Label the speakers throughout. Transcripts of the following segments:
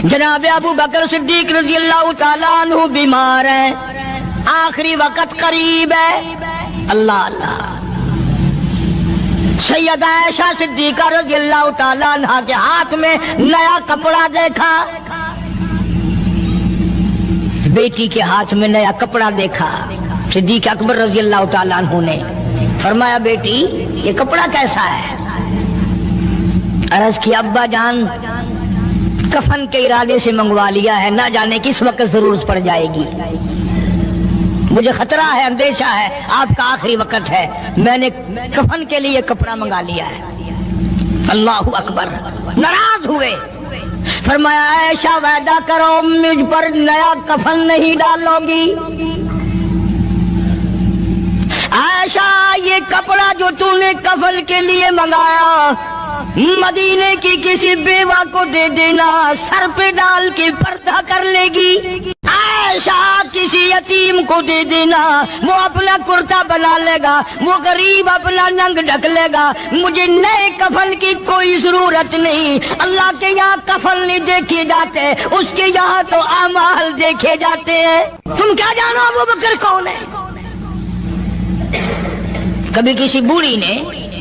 Speaker 1: جناب ابو بکر صدیق رضی اللہ تعالیٰ عنہ بیمار ہیں، آخری وقت قریب ہے۔ اللہ اللہ، سیدہ عائشہ صدیقہ رضی اللہ تعالیٰ عنہ کے ہاتھ میں نیا کپڑا دیکھا، بیٹی کے ہاتھ میں نیا کپڑا دیکھا۔ صدیق اکبر رضی اللہ تعالیٰ عنہ نے فرمایا بیٹی یہ کپڑا کیسا ہے؟ عرض کی ابا جان کفن کے ارادے سے منگوا لیا ہے، نہ جانے کس وقت ضرورت پڑ جائے گی، مجھے خطرہ ہے، اندیشہ ہے، آپ کا آخری وقت ہے، میں نے کفن کے لیے کپڑا منگا لیا ہے۔ اللہ اکبر، ناراض ہوئے، فرمایا عائشہ وعدہ کرو مجھ پر نیا کفن نہیں ڈالو گی۔ عائشہ یہ کپڑا جو تو نے کفن کے لیے منگایا مدینے کی کسی بیوہ کو دے دینا، سر پہ ڈال کے پردہ کر لے گی۔ عائشہ کسی یتیم کو دے دینا، وہ اپنا کرتا بنا لے گا، وہ غریب اپنا ننگ ڈھک لے گا، مجھے نئے کفن کی کوئی ضرورت نہیں۔ اللہ کے یہاں کفن نہیں دیکھے جاتے، اس کے یہاں تو اعمال دیکھے جاتے ہیں۔ تم کیا جانو ابو بکر کون ہے؟ کبھی کسی بوڑھی نے،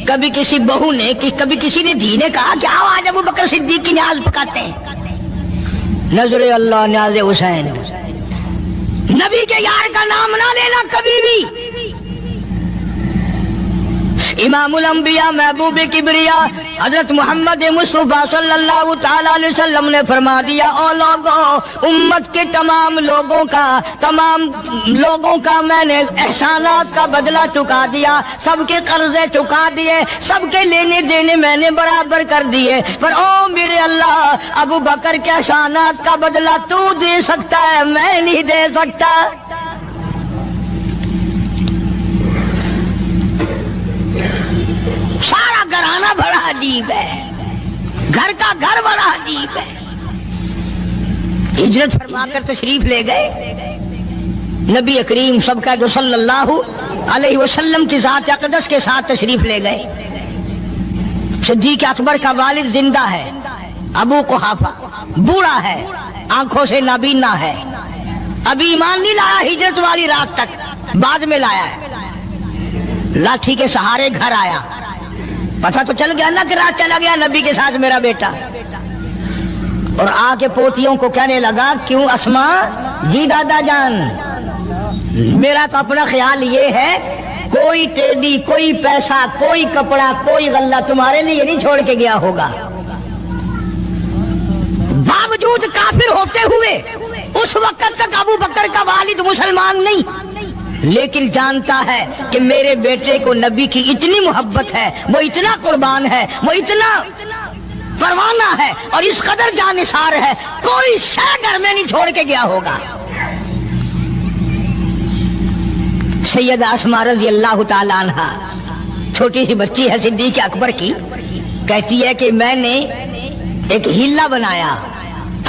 Speaker 1: کبھی کسی بہو نے، کبھی کسی نے دھی نے کہا کہ آؤ آج ابو بکر صدیق کی نیاز پکاتے ہیں۔ نظر اللہ نیاز حسین، نبی کے یار کا نام نہ لینا کبھی بھی۔ امام الانبیاء محبوب کبریا حضرت محمد مصطفیٰ صلی اللہ تعالیٰ علیہ وسلم نے فرما دیا، او لوگوں، امت کے تمام لوگوں کا میں نے احسانات کا بدلہ چکا دیا، سب کے قرضے چکا دیے، سب کے لینے دینے میں نے برابر کر دیے، پر او میرے اللہ ابو بکر کے احسانات کا بدلہ تو دے سکتا ہے، میں نہیں دے سکتا۔ سارا گھرانہ بڑا عجیب ہے، گھر کا گھر بڑا عجیب ہے۔ ہجرت فرما کر تشریف لے گئے نبی کریم سب کا جو صلی اللہ علیہ وسلم کی ذات اقدس کے ساتھ تشریف لے گئے۔ صدیق اکبر کا والد زندہ ہے، ابو قحافہ بوڑھا ہے، آنکھوں سے نابینا ہے، ابھی ایمان نہیں لایا ہجرت والی رات تک، بعد میں لایا ہے، لاٹھی کے سہارے گھر آیا، پتہ تو چل گیا نا کہ رات چلا گیا نبی کے ساتھ میرا بیٹا، اور آ کے پوتیوں کو کہنے لگا کیوں اسما جی دادا جان میرا تو اپنا خیال یہ ہے کوئی ٹیڈی، کوئی پیسہ، کوئی کپڑا، کوئی غلہ تمہارے لیے نہیں چھوڑ کے گیا ہوگا۔ باوجود کافر ہوتے ہوئے اس وقت تک ابو بکر کا والد مسلمان نہیں، لیکن جانتا ہے کہ میرے بیٹے کو نبی کی اتنی محبت ہے، وہ اتنا قربان ہے، وہ اتنا پروانہ ہے اور اس قدر جانثار ہے، کوئی شے گھر میں نہیں چھوڑ کے گیا ہوگا۔ سیدہ اسماء رضی اللہ تعالیٰ عنہ چھوٹی سی بچی ہے صدیق اکبر کی، کہتی ہے کہ میں نے ایک ہیلا بنایا،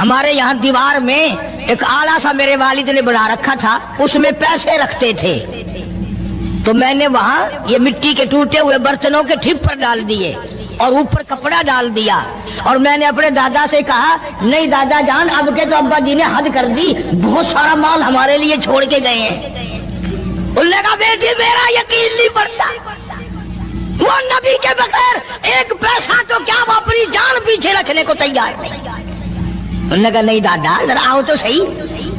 Speaker 1: ہمارے یہاں دیوار میں ایک آلہ سا میرے والد نے بنا رکھا تھا، اس میں پیسے رکھتے تھے، تو میں نے وہاں یہ مٹی کے ٹوٹے ہوئے برتنوں کے ٹھپ پر ڈال دیے اور اوپر کپڑا ڈال دیا، اور میں نے اپنے دادا سے کہا نہیں دادا جان اب کے تو ابا جی نے حد کر دی، بہت سارا مال ہمارے لیے چھوڑ کے گئے ہیں۔ انہوں نے کہا بیٹی میرا یقین نہیں پڑتا، وہ نبی کے بغیر ایک پیسہ تو کیا وہ اپنی جان پیچھے رکھنے کو تیار نہیں۔ انہوں نے کہا نہیں دادا ذرا آؤ تو صحیح۔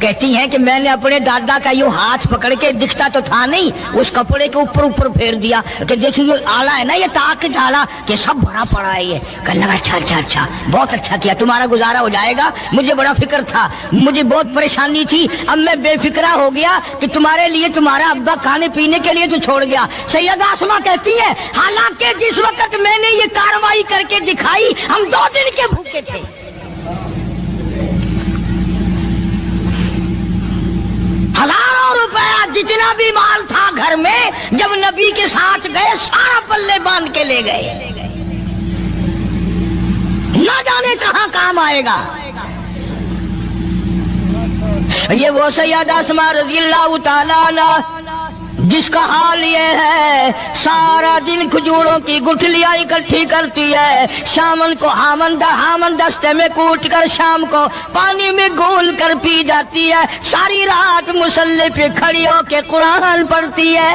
Speaker 1: کہتی ہیں کہ میں نے اپنے دادا کا یوں ہاتھ پکڑ کے، دکھتا تو تھا نہیں، اس کپڑے کے اوپر پھیر دیا کہ دیکھیے یہ آلہ ہے نا، یہ تاک ڈالا کہ سب بھرا پڑا ہے، یہ کہنے لگا اچھا بہت اچھا کیا، تمہارا گزارا ہو جائے گا، مجھے بڑا فکر تھا، مجھے بہت پریشانی تھی، اب میں بے فکرہ ہو گیا کہ تمہارے لیے تمہارا ابا کھانے پینے کے لیے تو چھوڑ گیا۔ سیدہ اسماء کہتی ہے حالانکہ جس وقت میں نے یہ کارروائی کر کے دکھائی ہم 2 دن کے بھوکے تھے۔ ہزاروں روپیہ جتنا بھی مال تھا گھر میں جب نبی کے ساتھ گئے سارا پلے باندھ کے لے گئے، نہ جانے کہاں کام آئے گا۔ یہ وہ سیدہ اسماء رضی اللہ تعالیٰ عنہ جس کا حال یہ ہے سارا دن کھجوروں کی گٹھلیاں اکٹھی کرتی ہے، شامن کو ہامن دستے میں کوٹ کر شام کو پانی میں گھول کر پی جاتی ہے، ساری رات مصلی پہ کھڑی ہو کے قرآن پڑھتی ہے۔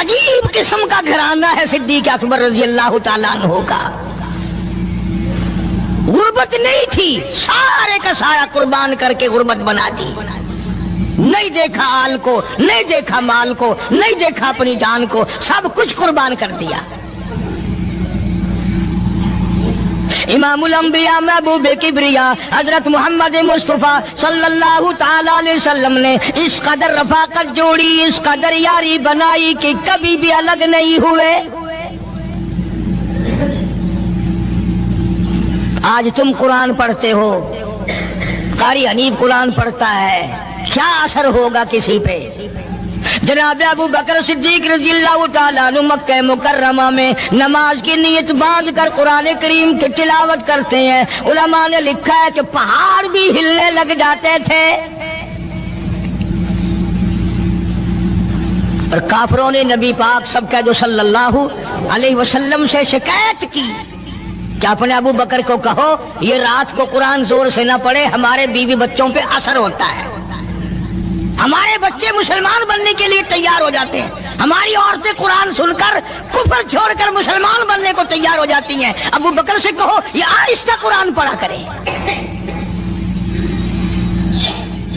Speaker 1: عجیب قسم کا گھرانہ ہے صدیق اکبر رضی اللہ تعالیٰ عنہ کا۔ غربت نہیں تھی، سارے کا سارا قربان کر کے غربت بنا دی۔ نہیں دیکھا آل کو، نہیں دیکھا مال کو، نہیں دیکھا اپنی جان کو، سب کچھ قربان کر دیا۔ امام الانبیاء محبوب کبریا حضرت محمد مصطفیٰ صلی اللہ تعالی علیہ وسلم نے اس قدر رفاقت جوڑی، اس قدر یاری بنائی کہ کبھی بھی الگ نہیں ہوئے۔ آج تم قرآن پڑھتے ہو، قاری حنیف قرآن پڑھتا ہے، کیا اثر ہوگا کسی پہ؟ جناب ابو بکر صدیق رضی اللہ تعالیٰ عنہ مکہ مکرمہ میں نماز کی نیت باندھ کر قرآن کریم کی تلاوت کرتے ہیں۔ علماء نے لکھا ہے کہ پہاڑ بھی ہلنے لگ جاتے تھے، اور کافروں نے نبی پاک سب کا جو صلی اللہ علیہ وسلم سے شکایت کی کہ اپنے ابو بکر کو کہو یہ رات کو قرآن زور سے نہ پڑھے، ہمارے بیوی بچوں پہ اثر ہوتا ہے، ہمارے بچے مسلمان بننے کے لیے تیار ہو جاتے ہیں، ہماری عورتیں قرآن سن کر کفر چھوڑ کر مسلمان بننے کو تیار ہو جاتی ہیں، ابو بکر سے کہو یہ آہستہ قرآن پڑھا کرے۔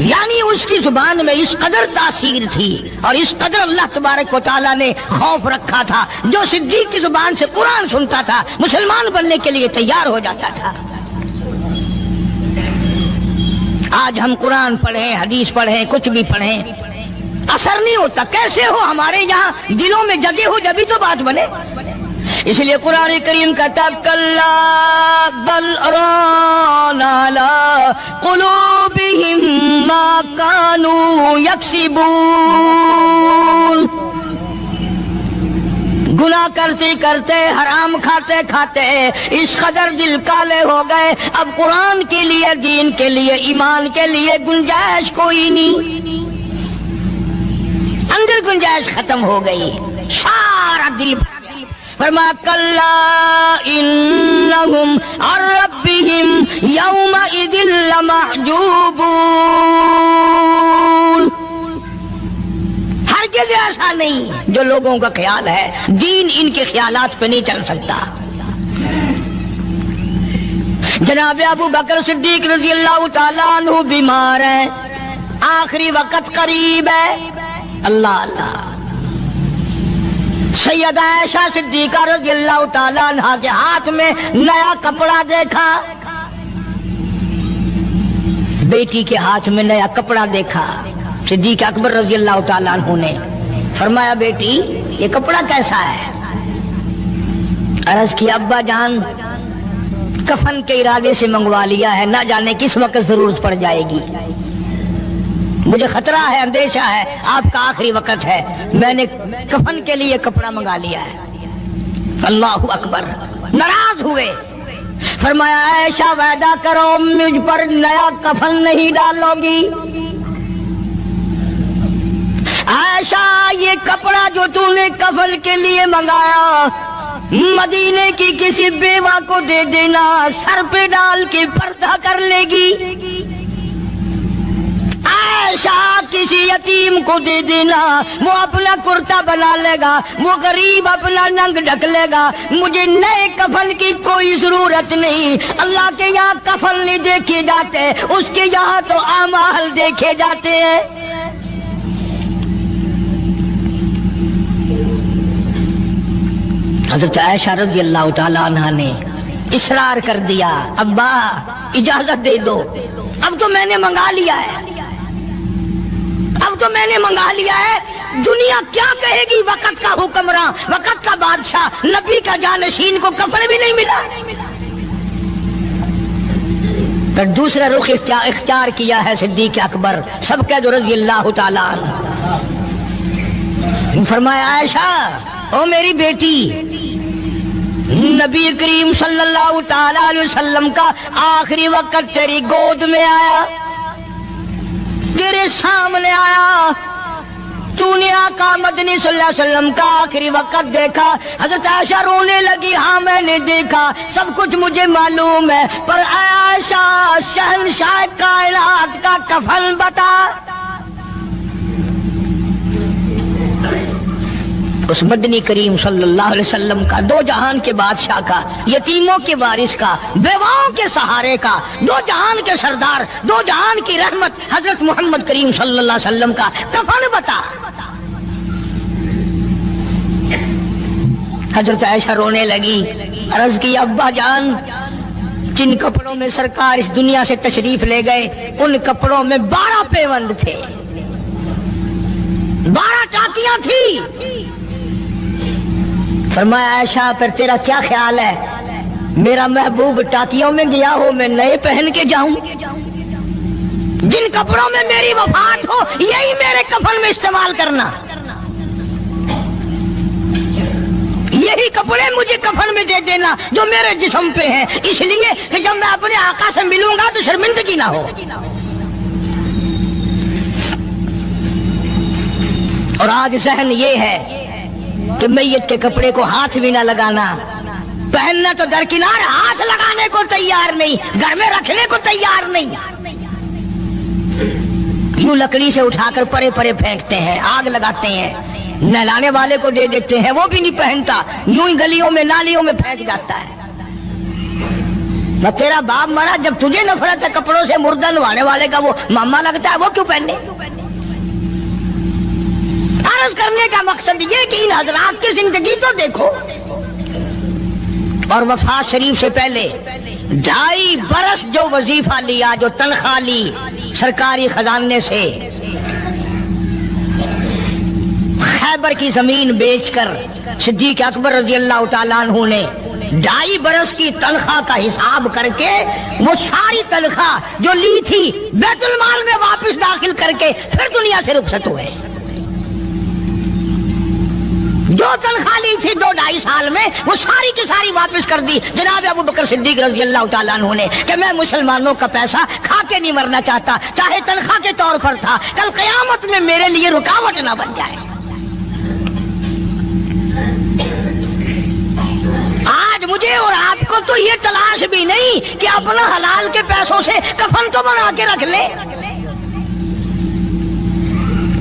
Speaker 1: یعنی اس کی زبان میں اس قدر تاثیر تھی اور اس قدر اللہ تبارک و تعالیٰ نے خوف رکھا تھا، جو صدیق کی زبان سے قرآن سنتا تھا مسلمان بننے کے لیے تیار ہو جاتا تھا۔ آج ہم قرآن پڑھیں، حدیث پڑھیں، کچھ بھی پڑھیں، اثر نہیں ہوتا۔ کیسے ہو؟ ہمارے یہاں دلوں میں جگہ ہو جبھی تو بات بنے۔ اس لیے قرآن کریم کہتا کلا بل ران علی قلوبہم ما کانوا یکسبون، گناہ کرتے کرتے، حرام کھاتے کھاتے اس قدر دل کالے ہو گئے، اب قرآن کے لیے، دین کے لیے، ایمان کے لیے گنجائش کوئی نہیں، اندر گنجائش ختم ہو گئی، سارا دل۔ فرمایا کلا انہم عن ربہم یومئذ لمحجوبون، ہرگز ایسا نہیں جو لوگوں کا خیال ہے، دین ان کے خیالات پہ نہیں چل سکتا۔ جناب ابو بکر صدیق رضی اللہ تعالیٰ عنہ بیمار ہیں، آخری وقت قریب ہے، اللہ اللہ۔ سیدہ عائشہ صدیقہ رضی اللہ تعالیٰ عنہ کے ہاتھ میں نیا کپڑا دیکھا، بیٹی کے ہاتھ میں نیا کپڑا دیکھا، صدیق اکبر رضی اللہ تعالیٰ عنہ نے فرمایا بیٹی یہ کپڑا کیسا ہے؟ عرض کی ابا جان کفن کے ارادے سے منگوا لیا ہے، نہ جانے کس وقت ضرورت پڑ جائے گی، مجھے خطرہ ہے، اندیشہ ہے، آپ کا آخری وقت ہے، میں نے کفن کے لیے کپڑا منگا لیا ہے۔ اللہ اکبر۔ ناراض ہوئے، فرمایا عائشہ وعدہ کرو مجھ پر نیا کفن نہیں ڈالو گی۔ عائشہ یہ کپڑا جو تو نے کفن کے لیے منگایا مدینے کی کسی بیوہ کو دے دینا، سر پہ ڈال کے پردہ کر لے گی۔ عائشہ کسی یتیم کو دے دینا، وہ اپنا کرتا بنا لے گا، وہ غریب اپنا ننگ ڈھک لے گا، مجھے نئے کفن کی کوئی ضرورت نہیں۔ اللہ کے یہاں کفن نہیں دیکھے جاتے، اس کے یہاں تو اعمال دیکھے جاتے ہیں۔ حضرت عائشہ رضی اللہ تعالی عنہ نے اصرار کر دیا، ابا اجازت دے دو، اب تو میں نے منگا لیا ہے، اب تو میں نے منگا لیا ہے، دنیا کیا کہے گی؟ وقت کا حکمراں، وقت کا بادشاہ، نبی کا جانشین کو کفن بھی نہیں ملا۔ پھر دوسرا رخ اختیار کیا ہے صدیق اکبر سب کا جو رضی اللہ تعالیٰ عنہ، فرمایا عائشہ او میری بیٹی، نبی کریم صلی اللہ تعالی علیہ وسلم کا آخری وقت تیری گود میں آیا، تیرے سامنے آیا، تو نے آقا مدنی صلی اللہ علیہ وسلم کا آخری وقت دیکھا۔ حضرت عائشہ رونے لگی، ہاں میں نے دیکھا، سب کچھ مجھے معلوم ہے، پر اے عائشہ شہنشاہ کائنات کا کفن بتا۔ اس مدنی کریم صلی اللہ علیہ وسلم کا، دو جہان کے بادشاہ کا، یتیموں کے وارث کا، بیواؤں کے سہارے کا، دو جہان کے سردار، دو جہان کی رحمت حضرت محمد کریم صلی اللہ علیہ وسلم کا کفن بتا۔ حضرت عائشہ رونے لگی، عرض کی ابا جان، جن کپڑوں میں سرکار اس دنیا سے تشریف لے گئے ان کپڑوں میں 12 پیوند تھے، 12 ٹاکیاں تھی۔ فرمایا عائشہ پھر تیرا کیا خیال ہے، میرا محبوب ٹاکیوں میں گیا ہو میں نئے پہن کے جاؤں؟ جن کپڑوں میں میری وفات ہو یہی میرے کفن میں استعمال کرنا، یہی کپڑے مجھے کفن میں دے دینا جو میرے جسم پہ ہیں، اس لیے کہ جب میں اپنے آقا سے ملوں گا تو شرمندگی نہ ہو۔ اور آج ذہن یہ ہے کہ میت کے کپڑے کو ہاتھ بھی نہ لگانا، پہننا تو درکنار، ہاتھ لگانے کو تیار نہیں، گھر میں رکھنے کو تیار نہیں، یوں لکڑی سے اٹھا کر پرے پرے پھینکتے ہیں، آگ لگاتے ہیں، نہلانے والے کو دے دیتے ہیں، وہ بھی نہیں پہنتا، یوں ہی گلیوں میں نالیوں میں پھینک جاتا ہے۔ نہ تیرا باپ مرا، جب تجھے نفرت ہے کپڑوں سے، مردہ نوانے والے کا وہ ماما لگتا ہے، وہ کیوں پہننے؟ عرض کرنے کا مقصد یہ کہ ان حضرات کی زندگی تو دیکھو، اور وفات شریف سے پہلے 2.5 برس جو وظیفہ لیا، جو تنخواہ لی سرکاری خزانے سے، خیبر کی زمین بیچ کر صدیق اکبر رضی اللہ تعالیٰ عنہ نے 2.5 برس کی تنخواہ کا حساب کر کے وہ ساری تنخواہ جو لی تھی بیت المال میں واپس داخل کر کے پھر دنیا سے رخصت ہوئے۔ جو تنخواہ لی تھی 2-2.5 سال میں وہ ساری کی ساری واپس کر دی جناب ابو بکر صدیق رضی اللہ تعالیٰ عنہ نے، کہ میں مسلمانوں کا پیسہ کھا کے نہیں مرنا چاہتا، چاہے تنخواہ کے طور پر تھا، کل قیامت میں میرے لیے رکاوٹ نہ بن جائے۔ آج مجھے اور آپ کو تو یہ تلاش بھی نہیں کہ اپنا حلال کے پیسوں سے کفن تو بنا کے رکھ لیں۔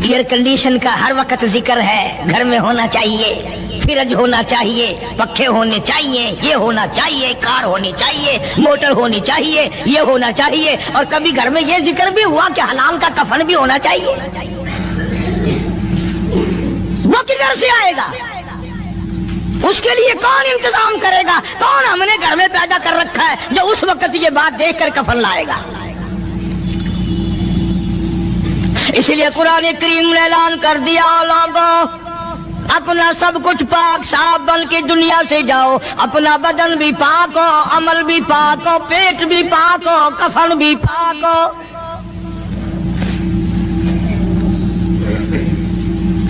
Speaker 1: ایئر کنڈیشن کا ہر وقت ذکر ہے، گھر میں ہونا چاہیے، فریج ہونا چاہیے، پنکھے ہونے چاہیے، یہ ہونا چاہیے، کار ہونی چاہیے، موٹر ہونی چاہیے، یہ ہونا چاہیے، اور کبھی گھر میں یہ ذکر بھی ہوا کہ حلال کا کفن بھی ہونا چاہیے۔ وہ کدھر سے آئے گا؟ اس کے لیے کون انتظام کرے گا؟ کون ہم نے گھر میں پیدا کر رکھا ہے جو اس وقت یہ بات دیکھ کر کفن لائے گا؟ اس لیے قرآن کریم نے اعلان کر دیا، لوگوں اپنا سب کچھ پاک صاف بن کے دنیا سے جاؤ، اپنا بدن بھی پاک ہو، عمل بھی پاک ہو، پیٹ بھی پاک ہو، کفن بھی پاک ہو۔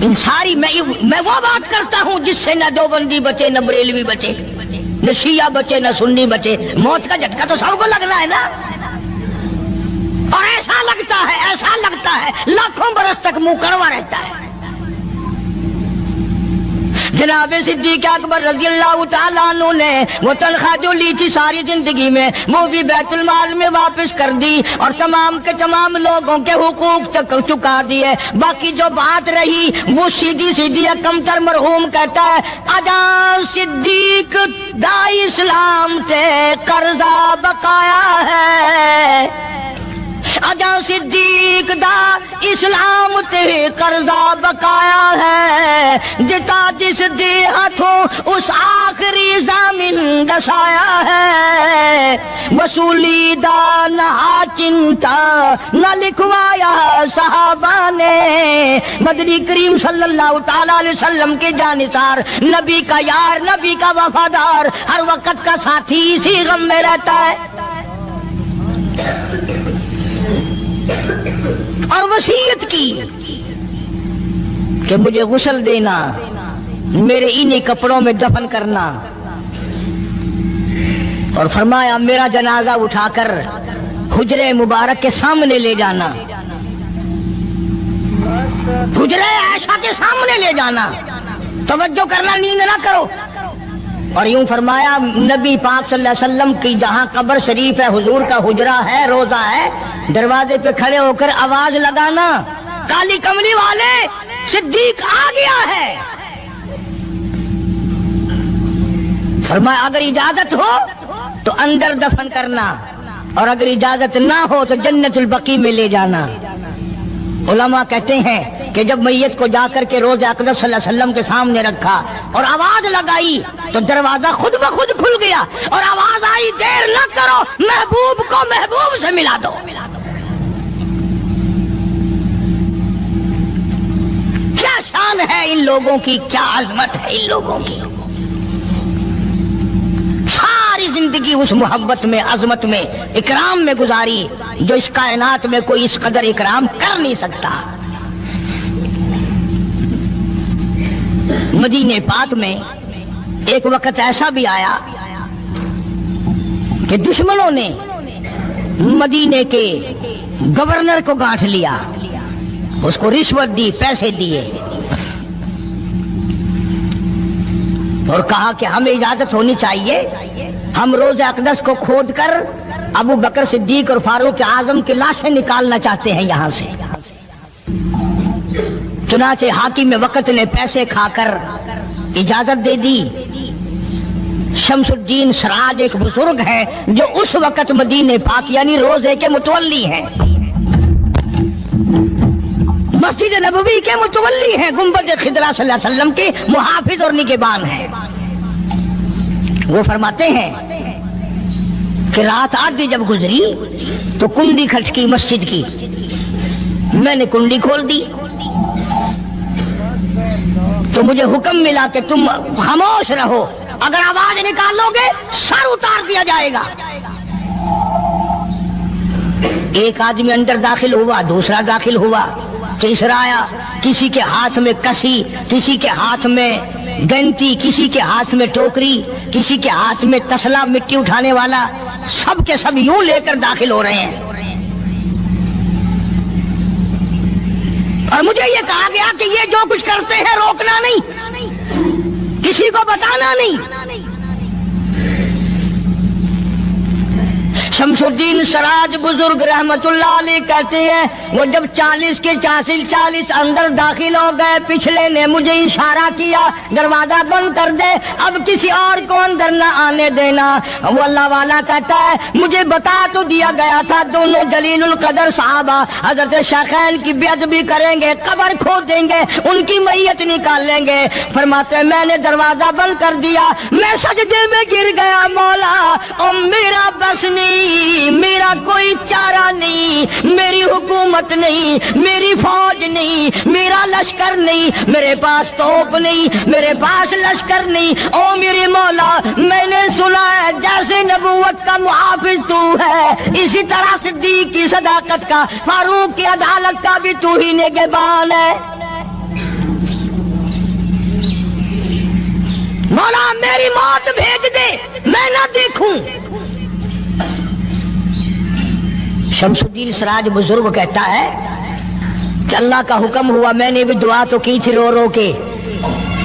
Speaker 1: ان ساری میں وہ بات کرتا ہوں جس سے نہ دیوبندی بچے، نہ بریلوی بچے، نہ شیعہ بچے، نہ سنی بچے۔ موت کا جھٹکا تو سب کو لگنا ہے نا، اور ایسا لگتا ہے لاکھوں برس تک منہ کڑوا رہتا ہے۔ جناب صدیق اکبر رضی اللہ تعالیٰ عنہ نے وہ تنخواہ جو لی تھی ساری زندگی میں وہ بھی بیت المال میں واپس کر دی، اور تمام کے تمام لوگوں کے حقوق تک چکا دیے۔ باقی جو بات رہی وہ سیدھی کمتر مرحوم کہتا ہے، آجا صدیق دا اسلام تے قرضہ بقایا ہے، آجا صدیق دا اسلام تے قرضہ بقایا ہے، جتا جس دے ہاتھوں اس آخری زامن دسایا ہے، وصولی دا نہ چنتا نہ لکھوایا صحابہ نے۔ مدنی کریم صلی اللہ تعالیٰ علیہ وسلم کے جانثار، نبی کا یار، نبی کا وفادار، ہر وقت کا ساتھی اسی غم میں رہتا ہے۔ اور وصیت کی کہ مجھے غسل دینا، میرے انہی کپڑوں میں دفن کرنا، اور فرمایا میرا جنازہ اٹھا کر حجرے مبارک کے سامنے لے جانا، حجرے عائشہ کے سامنے لے جانا، توجہ کرنا، نیند نہ کرو۔ اور یوں فرمایا نبی پاک صلی اللہ علیہ وسلم کی جہاں قبر شریف ہے، حضور کا حجرہ ہے، روضہ ہے، دروازے پہ کھڑے ہو کر آواز لگانا، کالی کملی والے صدیق آ گیا ہے۔ فرمایا اگر اجازت ہو تو اندر دفن کرنا، اور اگر اجازت نہ ہو تو جنت البقیع میں لے جانا۔ علماء کہتے ہیں کہ جب میت کو جا کر کے روضہ اقدس صلی اللہ علیہ وسلم کے سامنے رکھا اور آواز لگائی تو دروازہ خود بخود کھل گیا، اور آواز آئی دیر نہ کرو، محبوب کو محبوب سے ملا دو۔ کیا شان ہے ان لوگوں کی، کیا عظمت ہے ان لوگوں کی، ساری زندگی اس محبت میں، عظمت میں، اکرام میں گزاری جو اس کائنات میں کوئی اس قدر اکرام کر نہیں سکتا۔ مدینہ پاک میں ایک وقت ایسا بھی آیا کہ دشمنوں نے مدینے کے گورنر کو گانٹھ لیا، اس کو رشوت دی، پیسے دیے، اور کہا کہ ہمیں اجازت ہونی چاہیے، ہم روضہ اقدس کو کھود کر ابو بکر صدیق اور فاروق اعظم کی لاشیں نکالنا چاہتے ہیں یہاں سے۔ چنانچہ حاکم وقت نے پیسے کھا کر اجازت دے دی۔ شمس الدین سراج ایک بزرگ ہے جو اس وقت مدینہ پاک یعنی روضے کے متولی ہیں، مسجد نبوی کے متولی ہیں، گنبد خضرا صلی اللہ علیہ وسلم کے محافظ اور نگہبان ہیں۔ وہ فرماتے ہیں کہ رات آدھی جب گزری تو کنڈی کھٹکی مسجد کی، میں نے کنڈی کھول دی تو مجھے حکم ملا کہ تم خاموش رہو، اگر آواز نکالو گے سر اتار دیا جائے گا۔ ایک آدمی اندر داخل ہوا، دوسرا داخل ہوا، تیسرا آیا، کسی کے ہاتھ میں کسی، کسی کے ہاتھ میں گنتی، کسی کے ہاتھ میں ٹوکری، کسی کے ہاتھ میں تسلا مٹی اٹھانے والا، سب کے سب یوں لے کر داخل ہو رہے ہیں۔ اور مجھے یہ کہا گیا کہ یہ جو کچھ کرتے ہیں روکنا نہیں، کسی کو بتانا نہیں۔ شمس الدین سراج بزرگ رحمت اللہ علیہ کہتے ہیں وہ جب 40 کے 40 اندر داخل ہو گئے، پچھلے نے مجھے اشارہ کیا دروازہ بند کر دے، اب کسی اور کو اندر نہ آنے دینا۔ وہ اللہ والا کہتا ہے مجھے بتا تو دیا گیا تھا دونوں جلیل القدر صحابہ حضرت شیخین کی بے ادبی کریں گے، قبر کھود دیں گے، ان کی میت نکال لیں گے۔ فرماتے ہیں میں نے دروازہ بند کر دیا، میں سجدے میں گر گیا، مولا اور میرا بس نہیں، میرا کوئی چارہ نہیں، میری حکومت نہیں، میری فوج نہیں، میرا لشکر نہیں، میرے پاس توپ نہیں، میرے پاس لشکر نہیں، او میرے مولا میں نے سنا ہے جیسے نبوت کا محافظ تو ہے، اسی طرح صدیق کی صداقت کا، فاروق کی عدالت کا بھی تو ہی نگہبان ہے۔ مولا میری موت بھیج دے، میں نہ دیکھوں۔ شمس الدین سراج بزرگ کہتا ہے کہ اللہ کا حکم ہوا، میں نے بھی دعا تو کی تھی رو رو کے،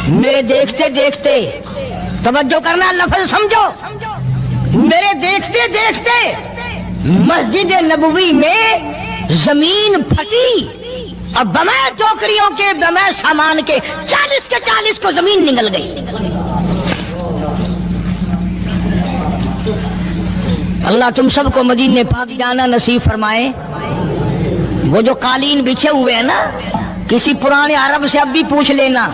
Speaker 1: میرے دیکھتے دیکھتے، توجہ کرنا لفظ سمجھو، میرے دیکھتے دیکھتے مسجد نبوی میں زمین پھٹی اور بغیر ٹوکریوں کے بغیر سامان کے 40 کے 40 کو زمین نگل گئی۔ اللہ تم سب کو مدینہ پاک جانا نصیب فرمائے۔ وہ جو قالین بچھے ہوئے ہیں نا، کسی پرانے عرب سے اب بھی پوچھ لینا،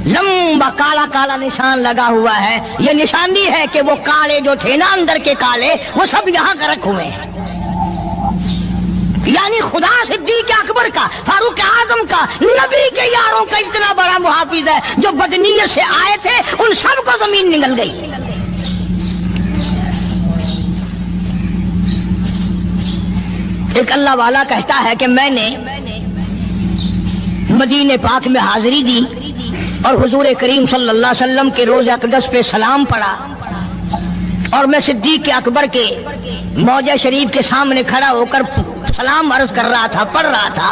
Speaker 1: لمبا کالا کالا نشان لگا ہوا ہے، یہ نشانی ہے کہ وہ کالے جو تھے نا اندر کے کالے، وہ سب یہاں کا رکھ ہوئے ہیں، یعنی خدا صدیق اکبر کا، فاروق اعظم کا، نبی کے یاروں کا اتنا بڑا محافظ ہے، جو بدنیت سے آئے تھے ان سب کو زمین نگل گئی۔ ایک اللہ والا کہتا ہے کہ میں نے مدینہ پاک میں حاضری دی اور حضور کریم صلی اللہ علیہ وسلم کے روضہ اقدس پہ سلام پڑھا، اور میں صدیق اکبر کے موضع شریف کے سامنے کھڑا ہو کر سلام عرض کر رہا تھا، پڑھ رہا تھا۔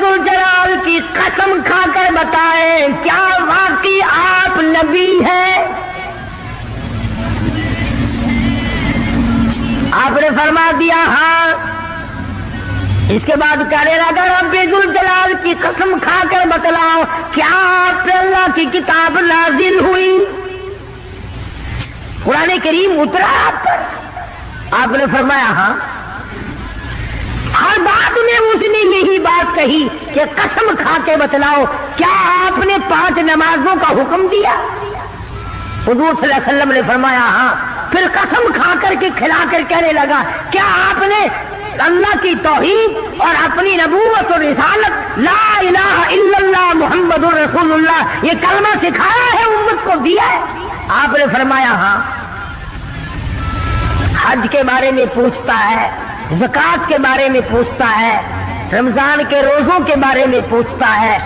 Speaker 1: ذوالجلال کی قسم کھا کر بتائیں کیا واقعی آپ نبی ہیں؟ آپ نے فرما دیا ہاں۔ اس کے بعد کہنے لگا رب ذوالجلال کی قسم کھا کر بتلاؤ کیا آپ پہ اللہ کی کتاب نازل ہوئی؟ قرآن کریم اترا آپ پر؟ آپ نے فرمایا ہاں۔ ہر بات میں اس نے یہی بات کہی کہ قسم کھا کے بتلاؤ کیا آپ نے 5 نمازوں کا حکم دیا؟ حضور صلی اللہ علیہ وسلم نے فرمایا ہاں۔ پھر قسم کھا کر کے کھلا کر کہنے لگا کیا آپ نے اللہ کی توحید اور اپنی نبوت اور رسالت لا الہ الا اللہ محمد رسول اللہ یہ کلمہ سکھایا ہے، امت کو دیا ہے؟ آپ نے فرمایا ہاں۔ حج کے بارے میں پوچھتا ہے، زکوٰۃ کے بارے میں پوچھتا ہے، رمضان کے روزوں کے بارے میں پوچھتا ہے۔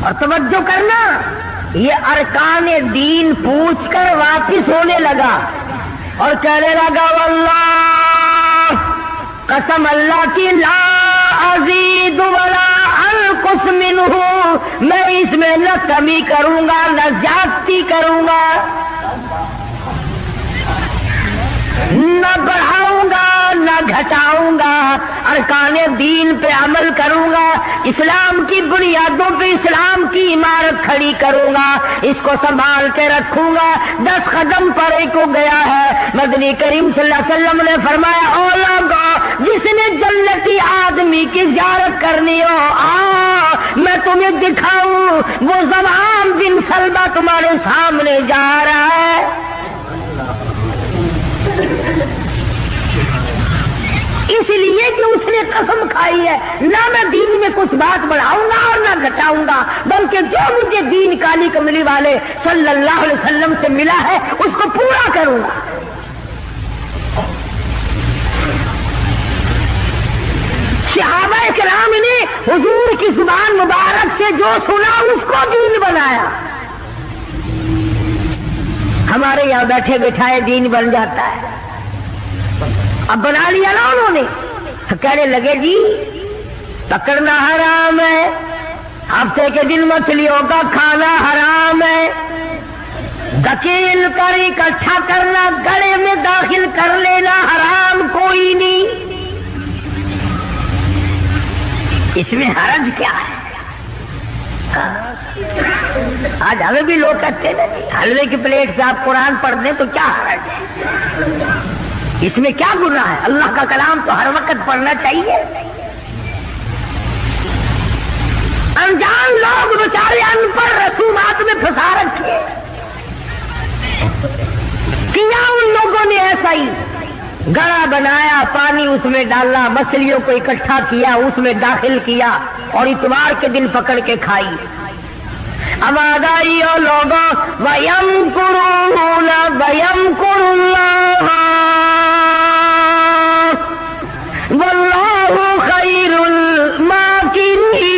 Speaker 1: اور توجہ کرنا، یہ ارکان دین پوچھ کر واپس ہونے لگا اور کہنے لگا واللہ، قسم اللہ کی، لا ازید ولا انقص منہ، میں اس میں نہ کمی کروں گا نہ زیادتی کروں گا، نہ بڑھاؤں گا نہ گھٹاؤں گا، ارکان دین پہ عمل کروں گا، اسلام کی بنیادوں پہ اسلام کی عمارت کھڑی کروں گا، اس کو سنبھال کے رکھوں گا۔ 10 قدم پر ایک ہو گیا ہے۔ مدنی کریم صلی اللہ علیہ وسلم نے فرمایا او لوگو، جس نے جنتی آدمی کی زیارت کرنی ہو میں تمہیں دکھاؤں، وہ زمام بن سلمہ تمہارے سامنے جا رہا ہے۔ اس لیے کہ اس نے قسم کھائی ہے نہ میں دین میں کچھ بات بڑھاؤں گا اور نہ گھٹاؤں گا، بلکہ جو مجھے دین کالی کملی والے صلی اللہ علیہ وسلم سے ملا ہے اس کو پورا کروں گا۔ صحابہ کرام نے حضور کی زبان مبارک سے جو سنا اس کو دین بنایا۔ ہمارے یہاں بیٹھے بٹھائے دین بن جاتا ہے، اب بنا لیا نا انہوں نے، کہنے لگے جی پکڑنا حرام ہے، ہفتے کے دن مچھلیوں کا کھانا حرام ہے، دکیل کر اکٹھا کرنا گلے میں داخل کر لینا حرام کوئی نہیں، اس میں حرج کیا ہے؟ آج ہمیں بھی لوگ کہتے ہیں حلوے کی پلیٹ سے آپ قرآن پڑھ دیں تو کیا حرج ہے؟ اس میں کیا گناہ ہے؟ اللہ کا کلام تو ہر وقت پڑھنا چاہیے۔ انجان لوگ بیچارے ان پڑھ رسومات میں پھنسا رکھے، کیا ان لوگوں نے ایسا ہی گڑا بنایا، پانی اس میں ڈالا، مچھلیوں کو اکٹھا کیا، اس میں داخل کیا اور اتوار کے دن پکڑ کے کھائی۔ آواز آئی او لوگوں وَيَمْكُرُونَ وَيَمْكُرُ اللَّهُ وَاللَّهُ خَيْرُ الْمَاكِرِينَ۔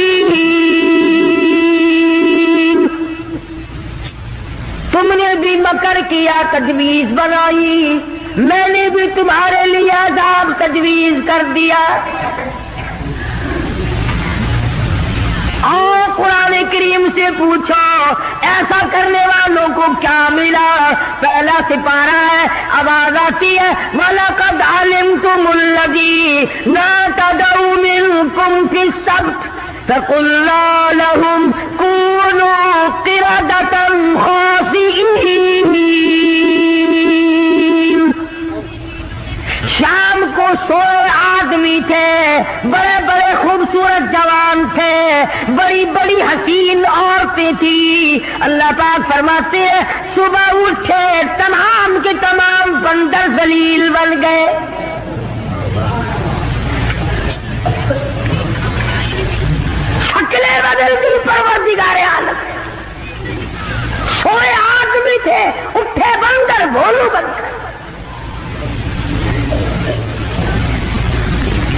Speaker 1: تم نے بھی مکر کیا، تجویز بنائی، میں نے بھی تمہارے لیے عذاب تجویز کر دیا۔ اور قرآن کریم سے پوچھو ایسا کرنے والوں کو کیا ملا؟ پہلا سپارہ ہے، آواز آتی ہے وَلَقَدْ عَلِمْتُمُ الَّذِينَ اعْتَدَوْا مِنْكُمْ فِي السَّبْتِ فَقُلْنَا لَهُمْ كُونُوا قِرَدَةً خَاسِئِينَ۔ شام کو سوئے آدمی تھے، بڑے بڑے خوبصورت جوان تھے، بڑی بڑی حسین عورتیں تھی۔ اللہ پاک فرماتے ہیں صبح اٹھے تمام کے تمام بندر ذلیل بن گئے۔ شکلیں بدل گئی پروردگار عالم، سوئے آدمی تھے اٹھے بندر بھولو بن گئے۔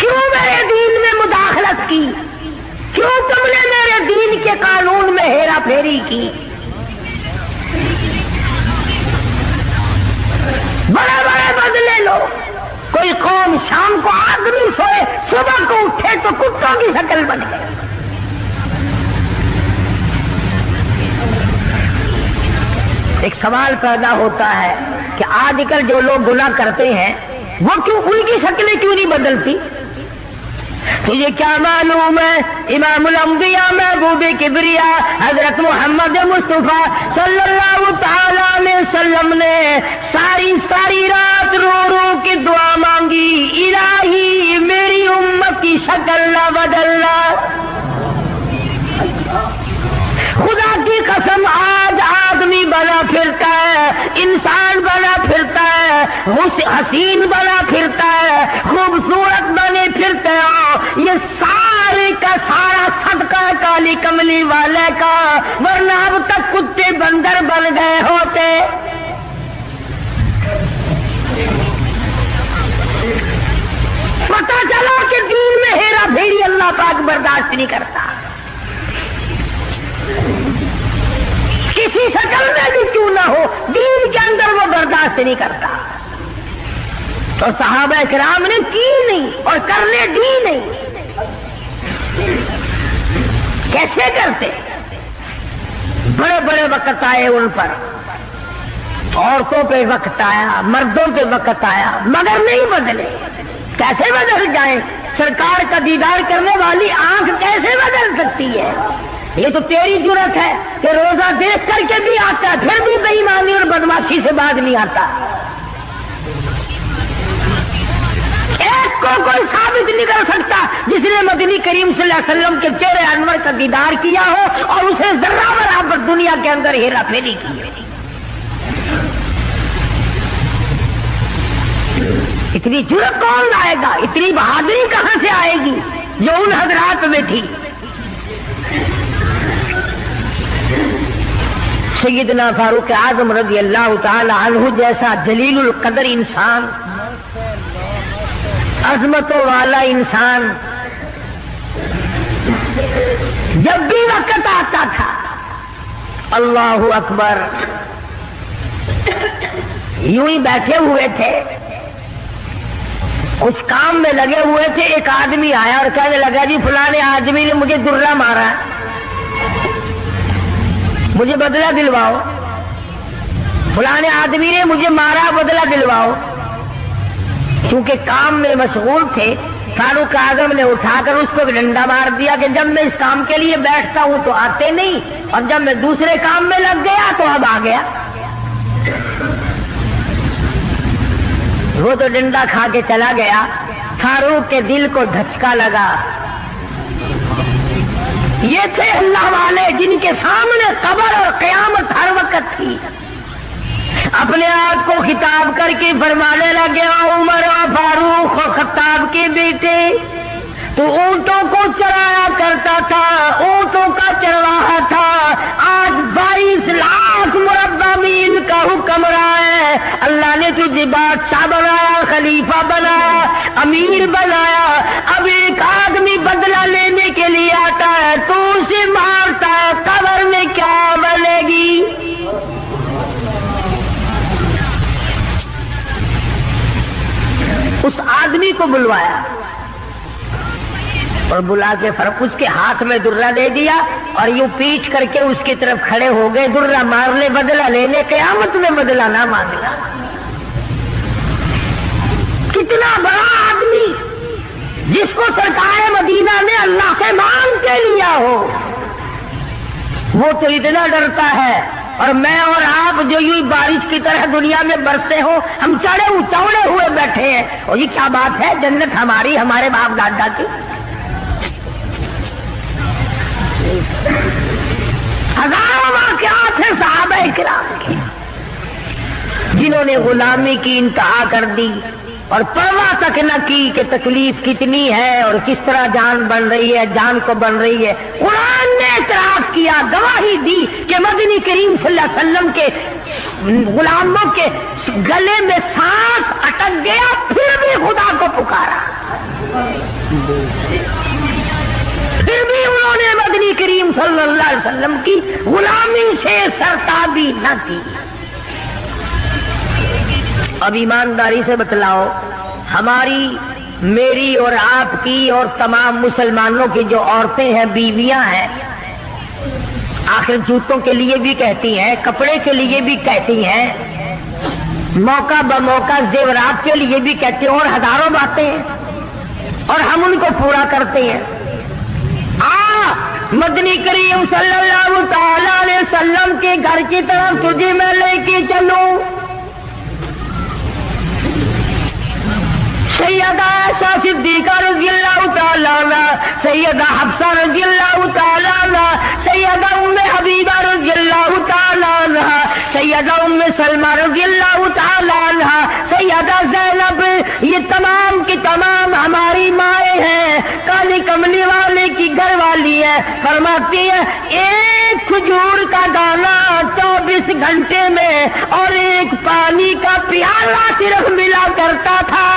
Speaker 1: کیوں میرے دین میں مداخلت کی؟ کیوں تم نے میرے دین کے قانون میں ہیرا پھیری کی؟ بڑے بڑے بدلے لو، کوئی قوم شام کو آدمی سوئے صبح کو اٹھے تو کتوں کی شکل بن گئی. ایک سوال پیدا ہوتا ہے کہ آج کل جو لوگ گناہ کرتے ہیں وہ کیوں ان کی شکلیں کیوں نہیں بدلتی؟ تجھے کیا معلوم ہے امام الانبیاء محبوب کبریا حضرت محمد مصطفیٰ صلی اللہ تعالی علیہ وسلم نے ساری رات رو رو کے دعا مانگی، الہی میری امت کی شکل نہ بدلنا. خدا کی قسم آج آدمی بنا پھرتا ہے، انسان بنا پھرتا ہے، حسین بنا پھرتا ہے، خوبصورت بنے پھرتے ہو، یہ سارے کا سارا صدقہ کالی کملی والے کا، ورنہ اب تک کتے بندر بن گئے ہوتے. پتہ چلا کہ دین میں ہیرا پھیری اللہ پاک برداشت نہیں کرتا، کسی شکل میں بھی کیوں نہ ہو، دین کے اندر وہ برداشت نہیں کرتا. تو صحابہ کرام نے کی نہیں اور کرنے دی نہیں. کیسے کرتے؟ بڑے بڑے وقت آئے ان پر، عورتوں پہ وقت آیا، مردوں پہ وقت آیا، مگر نہیں بدلے. کیسے بدل جائیں؟ سرکار کا دیدار کرنے والی آنکھ کیسے بدل سکتی ہے؟ یہ تو تیری جرت ہے کہ روزہ دیکھ کر کے بھی آتا ہے پھر بھی بے ایمانی اور بدماشی سے باز نہیں آتا. ایک کو کوئی ثابت نہیں کر سکتا جس نے مدنی کریم صلی اللہ علیہ وسلم کے چہرے انور کا دیدار کیا ہو اور اسے ذرہ برابر دنیا کے اندر ہیرا پھیری کی. اتنی جرت کون لائے گا؟ اتنی بہادری کہاں سے آئے گی جو ان حضرات میں تھی؟ سیدنا فاروق اعظم رضی اللہ تعالی عنہ جیسا جلیل القدر انسان، عظمتوں والا انسان، جب بھی وقت آتا تھا اللہ اکبر یوں ہی بیٹھے ہوئے تھے، کچھ کام میں لگے ہوئے تھے، ایک آدمی آیا اور کہنے لگا جی فلانے آدمی نے مجھے درہ مارا، مجھے بدلہ دلواؤ، فلانے آدمی نے مجھے مارا، بدلہ دلواؤ. کیونکہ کام میں مشغول تھے، فاروق اعظم نے اٹھا کر اس کو ڈنڈا مار دیا کہ جب میں اس کام کے لیے بیٹھتا ہوں تو آتے نہیں، اور جب میں دوسرے کام میں لگ گیا تو اب آ گیا. وہ تو ڈنڈا کھا کے چلا گیا. فاروق کے دل کو دھچکا لگا. یہ تھے اللہ والے جن کے سامنے قبر اور قیامت ہر وقت تھی. اپنے آپ کو خطاب کر کے فرمانے لگے عمر و فاروق و خطاب کے بیٹے، تو اونٹوں کو چرایا کرتا تھا، اونٹوں کا چرواہا تھا، آج 22 لاکھ مربع میل کا حکمراں ہے. اللہ نے تجھے بادشاہ بنایا، خلیفہ بنایا، امیر بنایا. اب ایک آدمی بدلہ لینے کے لیے آتا ہے تو اسے مارتا ہے، قبر میں کیا بنے گی؟ اس آدمی کو بلوایا اور بلا کے فرق اس کے ہاتھ میں درہ دے دیا اور یوں پیٹ کر کے اس کی طرف کھڑے ہو گئے، درہ مارنے بدلہ لینے، قیامت میں بدلہ نہ مانگنا. کتنا بڑا آدمی جس کو سرکار مدینہ نے اللہ سے مانگ کے لیا ہو، وہ تو اتنا ڈرتا ہے. اور میں اور آپ جو یوں بارش کی طرح دنیا میں برستے ہو، ہم چوڑے ہوئے بیٹھے ہیں. اور یہ کیا بات ہے؟ جنت ہماری، ہمارے باپ دادا کی. ہزاروں واقعات ہیں صحابہ کرام کے جنہوں نے غلامی کی انتہا کر دی اور پرواہ تک نہ کی کہ تکلیف کتنی ہے اور کس طرح جان بن رہی ہے، جان کو بن رہی ہے. قرآن نے اعتراف کیا، گواہی دی کہ مدنی کریم صلی اللہ علیہ وسلم کے غلاموں کے گلے میں سانس اٹک گیا، پھر بھی خدا کو پکارا، پھر بھی انہوں نے مدنی کریم صلی اللہ علیہ وسلم کی غلامی سے سرتابی نہ کی. اب ایمانداری سے بتلاؤ، ہماری میری اور آپ کی اور تمام مسلمانوں کی جو عورتیں ہیں، بیویاں ہیں، آخر جوتوں کے لیے بھی کہتی ہیں، کپڑے کے لیے بھی کہتی ہیں، موقع بموقع زیورات کے لیے بھی کہتے ہیں، اور ہزاروں باتیں ہیں، اور ہم ان کو پورا کرتے ہیں۔ مدنی کریم صلی اللہ تعالی علیہ وسلم کے گھر کی طرف تجھے میں لے کے چلوں۔ سیدہ عائشہ صدیقہ رضی اللہ تعالی عنہ، سیدہ حفصہ رضی اللہ تعالی عنہ، سیدہ ام حبیبہ رضی اللہ تعالی عنہ، سیدہ ام سلمہ رضی اللہ تعالی عنہ، سیدہ زینب، یہ تمام کی تمام ہماری مائیں ہیں، کالی کملی والے کی گھر والی ہے۔ فرماتی ہے ایک کھجور کا دانہ 24 گھنٹے میں اور ایک پانی کا پیالہ صرف ملا کرتا تھا۔